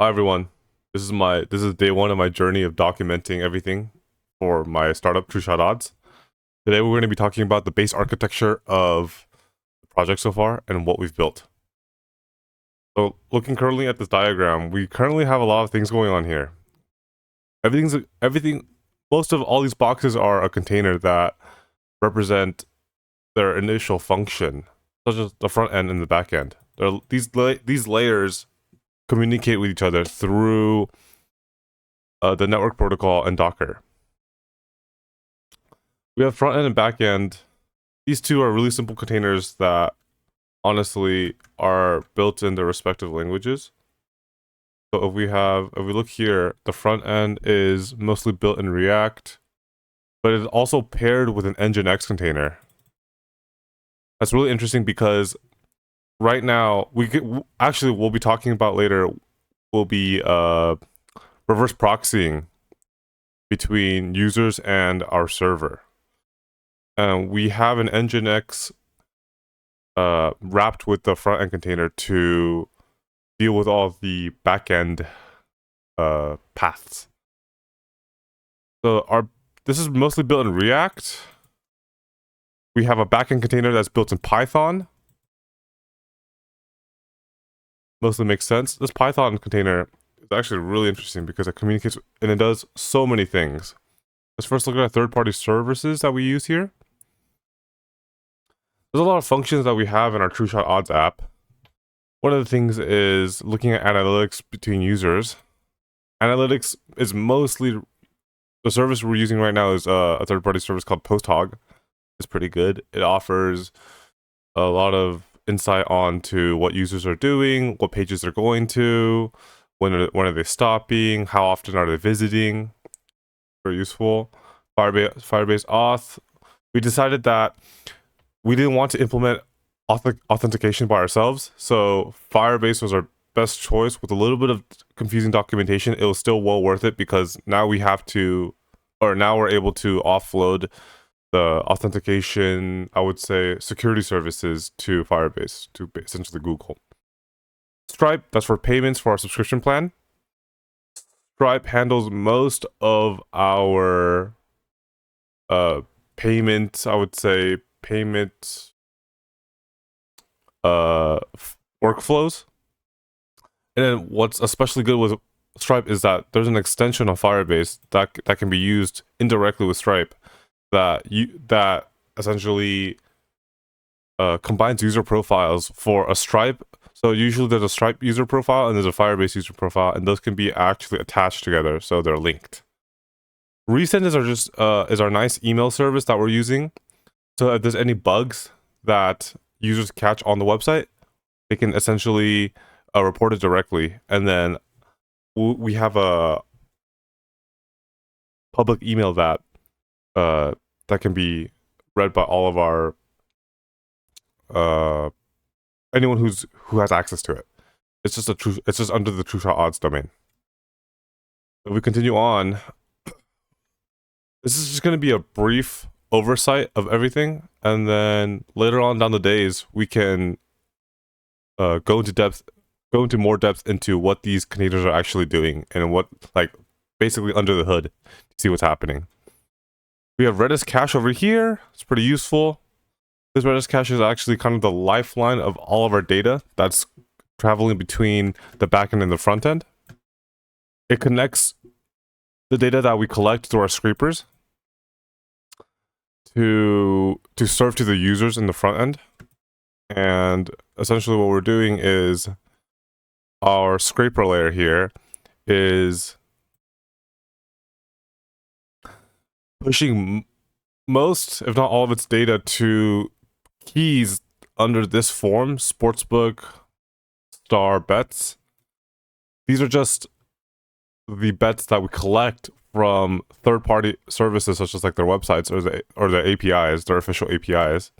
Hi everyone. This is day one of my journey of documenting everything for my startup TrueShotOdds. Today we're going to be talking about the base architecture of the project so far and what we've built. So looking currently at this diagram, we currently have a lot of things going on here. Everything most of all these boxes are a container that represent their initial function, such as the front end and the back end. These layers communicate with each other through the network protocol and Docker. We have front end and back end. These two are really simple containers that honestly are built in their respective languages. So if we look here, the front end is mostly built in React, but it's also paired with an Nginx container. That's really interesting because right now we'll be talking about later. We'll be reverse proxying between users and our server. We have an Nginx wrapped with the front end container to deal with all the back end paths. So this is mostly built in React. We have a backend container that's built in Python. Mostly makes sense. This Python container is actually really interesting because it communicates and it does so many things. Let's first look at third-party services that we use here. There's a lot of functions that we have in our TrueShotOdds app. One of the things is looking at analytics between users. Analytics is mostly the service we're using right now is a third-party service called PostHog. It's pretty good. It offers a lot of insight onto what users are doing, what pages they're going to, when are they stopping, how often are they visiting. Very useful. Firebase Auth. We decided that we didn't want to implement authentication by ourselves, so Firebase was our best choice. With a little bit of confusing documentation, it was still well worth it because now we're able to offload the authentication, I would say, security services to Firebase, to essentially Google. Stripe, that's for payments for our subscription plan. Stripe handles most of our payment workflows. And then what's especially good with Stripe is that there's an extension of Firebase that can be used indirectly with Stripe that essentially combines user profiles for a Stripe. So usually there's a Stripe user profile and there's a Firebase user profile, and those can be actually attached together, so they're linked. Resend is our nice email service that we're using. So if there's any bugs that users catch on the website, they can essentially report it directly, and then we have a public email that can be read by all of our anyone who has access to it. It's just under the TrueShotOdds domain. If we continue on, this is just going to be a brief oversight of everything, and then later on down the days we can go into more depth into what these containers are actually doing and what, like, basically under the hood to see what's happening. We have Redis cache over here. It's pretty useful. This Redis cache is actually kind of the lifeline of all of our data that's traveling between the backend and the front end. It connects the data that we collect through our scrapers to serve to the users in the front end. And essentially what we're doing is our scraper layer here is pushing most, if not all of its data to keys under this form, sportsbook, star bets. These are just the bets that we collect from third-party services, such as like their websites or their APIs, their official APIs.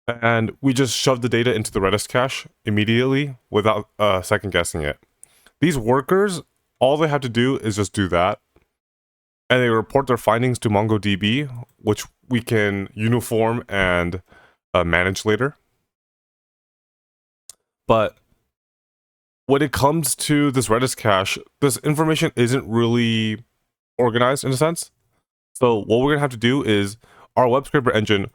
And we just shove the data into the Redis cache immediately without second guessing it. These workers, all they have to do is just do that, and they report their findings to MongoDB, which we can uniform and manage later. But when it comes to this Redis cache, this information isn't really organized in a sense. So what we're gonna have to do is our web scraper engine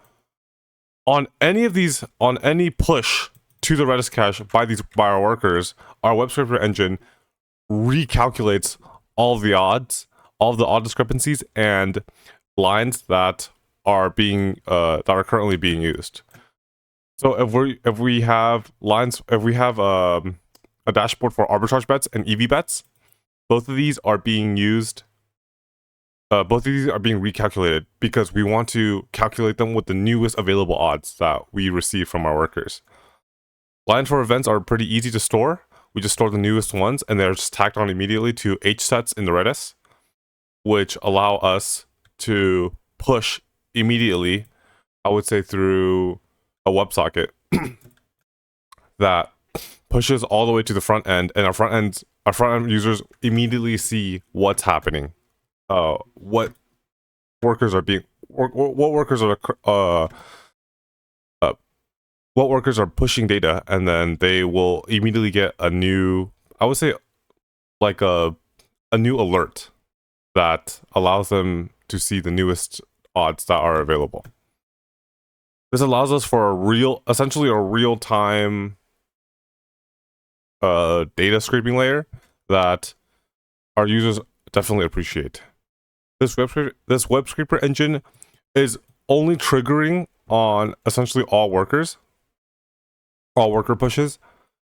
on any push to the Redis cache by our workers, our web scraper engine recalculates all of the odds, all of the odd discrepancies and lines that are currently being used. So if we have a dashboard for arbitrage bets and EV bets, both of these are being used. Both of these are being recalculated because we want to calculate them with the newest available odds that we receive from our workers. Lines for events are pretty easy to store. We just store the newest ones and they're just tacked on immediately to H sets in the Redis, which allow us to push immediately, I would say, through a WebSocket that pushes all the way to the front end, and our front end users immediately see what's happening, what workers are pushing data, and then they will immediately get a new, I would say, like a new alert that allows them to see the newest odds that are available. This allows us for essentially a real-time data scraping layer that our users definitely appreciate. This web scraper engine is only triggering on essentially all worker pushes,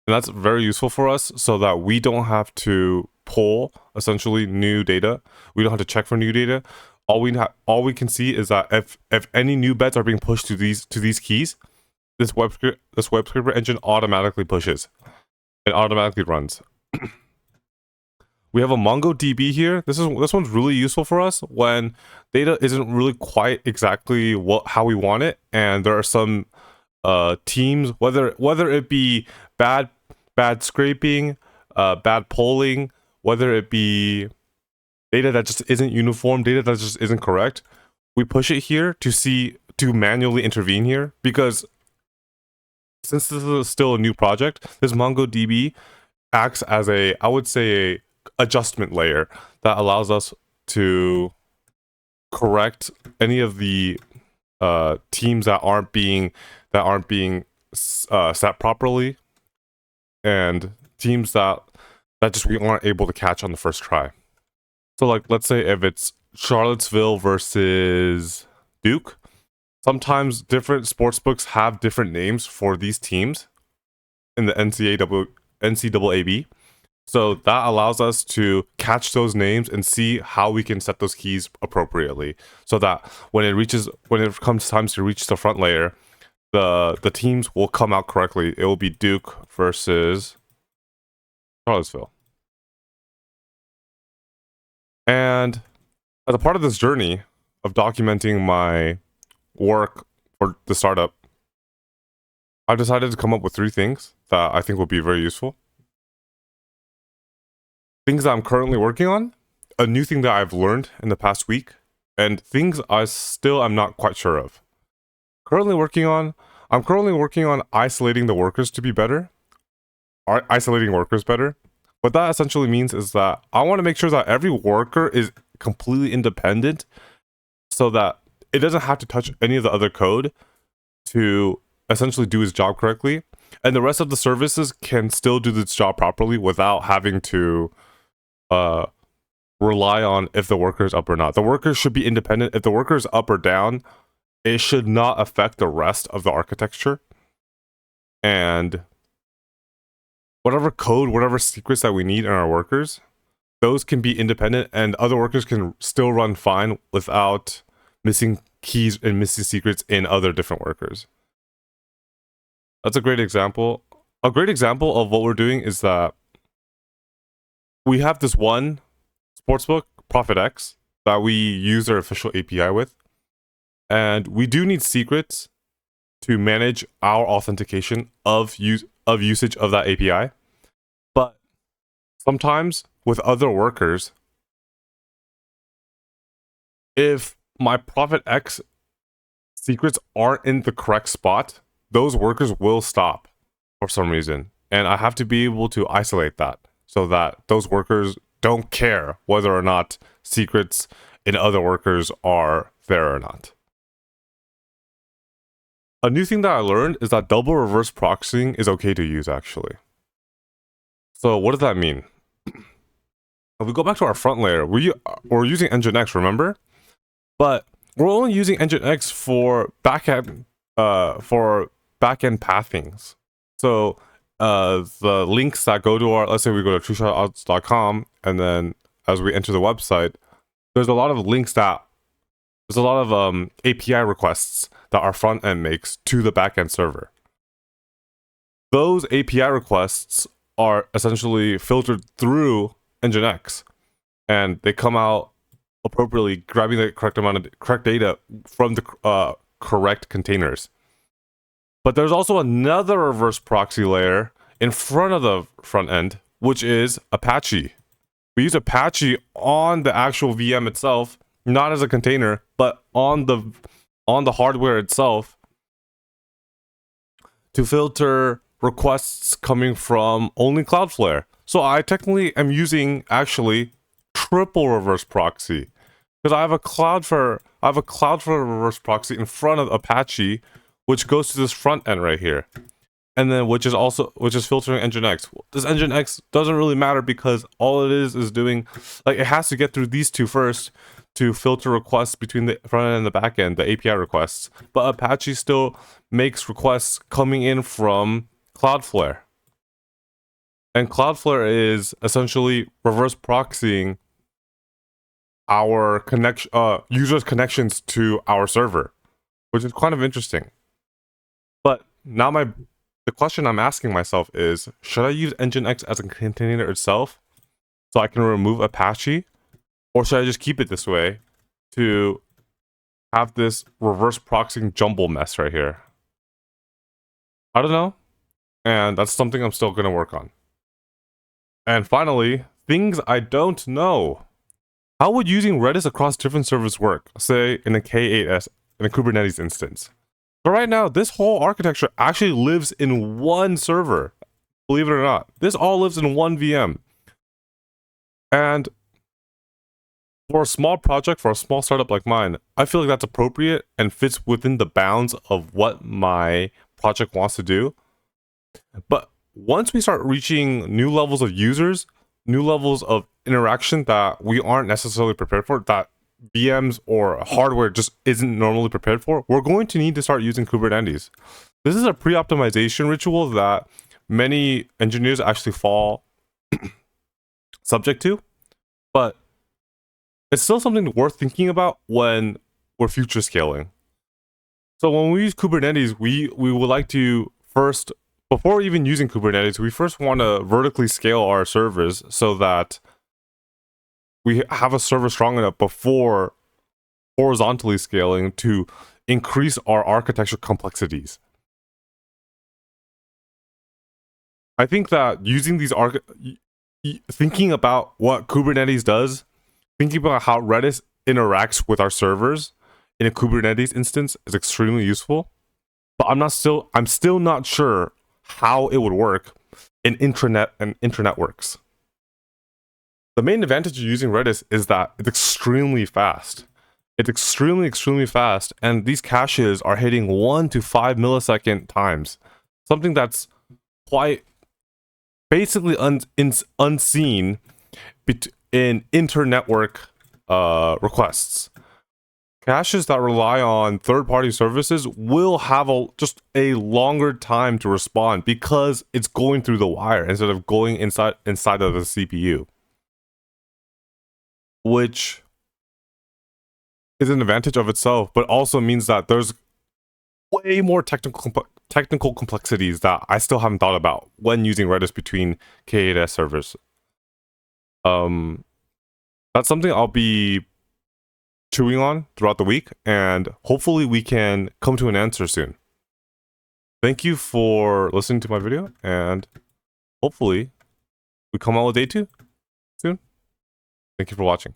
and that's very useful for us so that we don't have to pull essentially new data. We don't have to check for new data. All we can see is that if any new bets are being pushed to these keys, this web scraper engine automatically pushes. It automatically runs. We have a MongoDB here. This one's really useful for us when data isn't really quite exactly how we want it, and there are some teams, whether it be bad scraping, bad polling, whether it be data that just isn't uniform, data that just isn't correct, we push it here to manually intervene here, because since this is still a new project, this MongoDB acts as a adjustment layer that allows us to correct any of the teams that aren't being set properly, and teams that just we aren't able to catch on the first try. So like, let's say if it's Charlottesville versus Duke, sometimes different sportsbooks have different names for these teams in the NCAA. So that allows us to catch those names and see how we can set those keys appropriately, so that when it comes time to reach the front layer, the teams will come out correctly. It will be Duke versus Charlottesville. And as a part of this journey of documenting my work for the startup, I decided to come up with 3 things that I think will be very useful. Things that I'm currently working on, a new thing that I've learned in the past week, and things I'm not quite sure of. I'm currently working on isolating the workers to be better, isolating workers better. What that essentially means is that I want to make sure that every worker is completely independent, so that it doesn't have to touch any of the other code to essentially do his job correctly, and the rest of the services can still do this job properly without having to rely on if the worker is up or not. The worker should be independent. If the worker is up or down, it should not affect the rest of the architecture. And whatever secrets that we need in our workers, those can be independent, and other workers can still run fine without missing keys and missing secrets in other different workers. That's a great example. A great example of what we're doing is that we have this one sportsbook, ProfitX, that we use their official API with, and we do need secrets to manage our authentication of usage of that API. But sometimes with other workers, if my ProfitX secrets aren't in the correct spot, those workers will stop for some reason. And I have to be able to isolate that so that those workers don't care whether or not secrets in other workers are there or not. A new thing that I learned is that double reverse proxying is okay to use, actually. So what does that mean? If we go back to our front layer, we're using Nginx, remember? But we're only using Nginx for backend pathings. So the links that go to our, let's say we go to TrueShotOdds.com, and then as we enter the website, there's a lot of links that there's a lot of API requests that our front end makes to the backend server. Those API requests are essentially filtered through Nginx, and they come out appropriately, grabbing the correct data from the correct containers. But there's also another reverse proxy layer in front of the front end, which is Apache. We use Apache on the actual VM itself, not as a container, but on the hardware itself, to filter requests coming from only Cloudflare. So I technically am using actually triple reverse proxy, because I have a Cloudflare reverse proxy in front of Apache, which goes to this front end right here, and then which is filtering Nginx. This Nginx doesn't really matter because all it is doing, like, it has to get through these two first to filter requests between the front end and the back end, the API requests. But Apache still makes requests coming in from Cloudflare. And Cloudflare is essentially reverse proxying our users' connections to our server, which is kind of interesting. But now the question I'm asking myself is, should I use Nginx as a container itself so I can remove Apache? Or should I just keep it this way to have this reverse proxying jumble mess right here? I don't know. And that's something I'm still going to work on. And finally, things I don't know. How would using Redis across different servers work, say in a K8s, in a Kubernetes instance? So right now, this whole architecture actually lives in one server. Believe it or not. This all lives in one VM. And for a small project, for a small startup like mine, I feel like that's appropriate and fits within the bounds of what my project wants to do. But once we start reaching new levels of users, new levels of interaction that we aren't necessarily prepared for, that VMs or hardware just isn't normally prepared for, we're going to need to start using Kubernetes. This is a pre-optimization ritual that many engineers actually fall subject to, but it's still something worth thinking about when we're future scaling. So when we use Kubernetes, we would like to first, before even using Kubernetes, we first want to vertically scale our servers so that we have a server strong enough before horizontally scaling to increase our architecture complexities. I think that using these thinking about what Kubernetes does, thinking about how Redis interacts with our servers in a Kubernetes instance is extremely useful. But I'm still not sure how it would work in intranet and intranetworks. The main advantage of using Redis is that it's extremely fast. It's extremely fast, and these caches are hitting 1 to 5 millisecond times. Something that's quite basically unseen in internetwork requests. Caches that rely on third-party services will have just a longer time to respond because it's going through the wire instead of going inside of the CPU, which is an advantage of itself, but also means that there's way more technical complexities that I still haven't thought about when using Redis between K8s servers. That's something I'll be chewing on throughout the week, and hopefully we can come to an answer soon. Thank you for listening to my video, and hopefully we come out with day 2 soon. Thank you for watching.